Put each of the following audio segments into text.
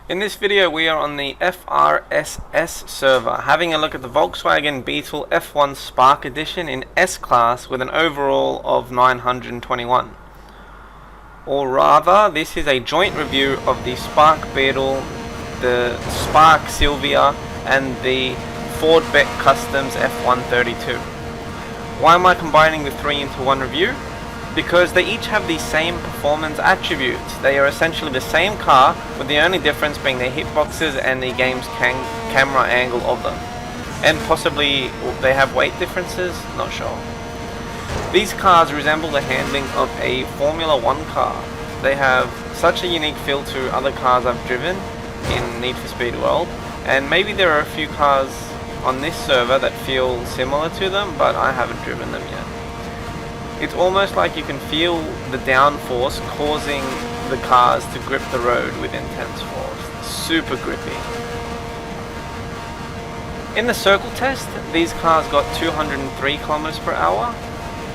In this video we are on the FRSS server, having a look at the Volkswagen Beetle F1 Spark Edition in S-Class with an overall of 921. Or rather, this is a joint review of the Spark Beetle, the Spark Sylvia and the Ford Beck Kustoms F132. Why am I combining the three into one review? Because they each have the same performance attributes. They are essentially the same car, with the only difference being their hitboxes and the game's camera angle of them. And possibly they have weight differences, not sure. These cars resemble the handling of a Formula 1 car. They have such a unique feel to other cars I've driven in Need for Speed World, and maybe there are a few cars on this server that feel similar to them, but I haven't driven them yet. It's almost like you can feel the downforce causing the cars to grip the road with intense force. Super grippy. In the circle test, these cars got 203 km per hour.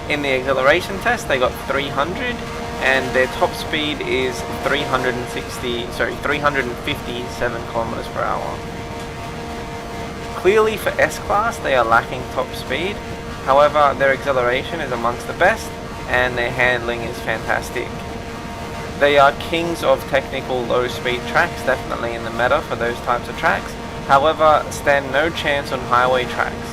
In the acceleration test, they got 300, and their top speed is 357 km per hour. Clearly for S-Class, they are lacking top speed. However, their acceleration is amongst the best, and their handling is fantastic. They are kings of technical low-speed tracks, definitely in the meta for those types of tracks. However, stand no chance on highway tracks.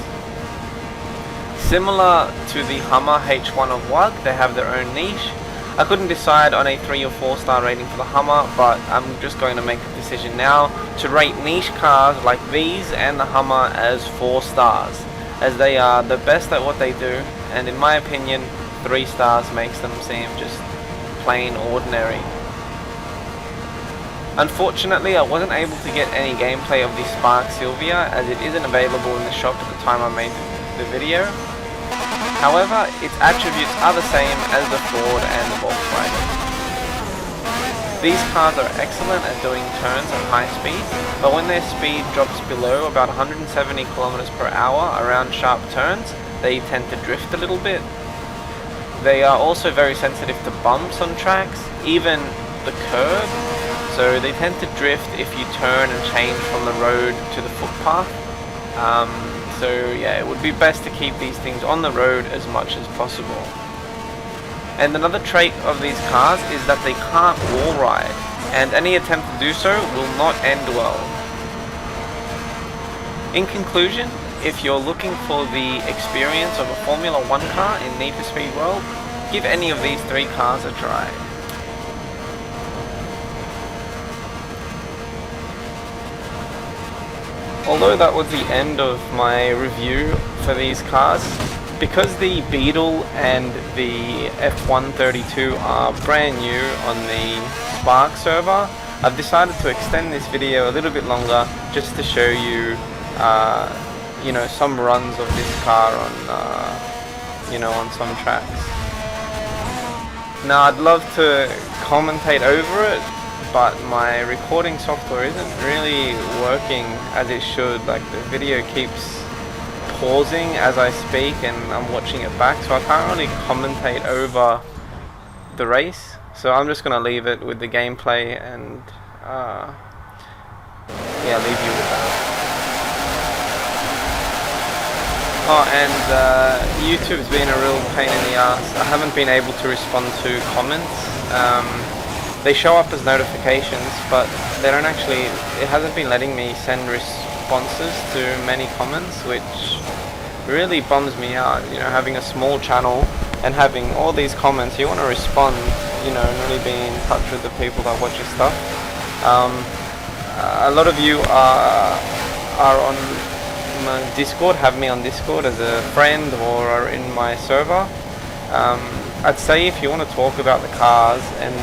Similar to the Hummer H1 of WUG, they have their own niche. I couldn't decide on a 3 or 4 star rating for the Hummer, but I'm just going to make the decision now to rate niche cars like these and the Hummer as 4 stars. As they are the best at what they do, and in my opinion 3 stars makes them seem just plain ordinary. Unfortunately, I wasn't able to get any gameplay of the Spark Sylvia, as it isn't available in the shop at the time I made the video. However, its attributes are the same as the Ford and the Volkswagen. These cars are excellent at doing turns at high speed, but when their speed drops below about 170 km per hour around sharp turns, they tend to drift a little bit. They are also very sensitive to bumps on tracks, even the curb, so they tend to drift if you turn and change from the road to the footpath. So yeah, it would be best to keep these things on the road as much as possible. And another trait of these cars is that they can't wall ride, and any attempt to do so will not end well. In conclusion, if you're looking for the experience of a Formula 1 car in Need for Speed World, give any of these 3 cars a try. Although that was the end of my review for these cars, because the Beetle and the F132 are brand new on the Spark server, I've decided to extend this video a little bit longer just to show you, some runs of this car on, on some tracks. Now, I'd love to commentate over it, but my recording software isn't really working as it should. Like, the video keeps pausing as I speak and I'm watching it back, so I can't really commentate over the race, so I'm just going to leave it with the gameplay and leave you with that. Oh, and YouTube's been a real pain in the ass. I haven't been able to respond to comments. They show up as notifications, but they don't actually, it hasn't been letting me send responses to many comments, which really bums me out. Having a small channel and having all these comments, you want to respond, and really be in touch with the people that watch your stuff. A lot of you are on my Discord, have me on Discord as a friend or are in my server. I'd say if you want to talk about the cars and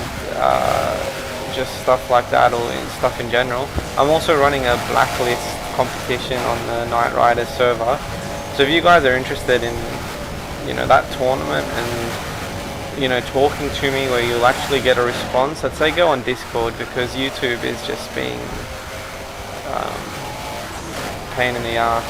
just stuff like that, or stuff in general, I'm also running a blacklist competition on the Night Riders server. So if you guys are interested in, that tournament and, talking to me where you'll actually get a response, I'd say go on Discord, because YouTube is just being pain in the ass.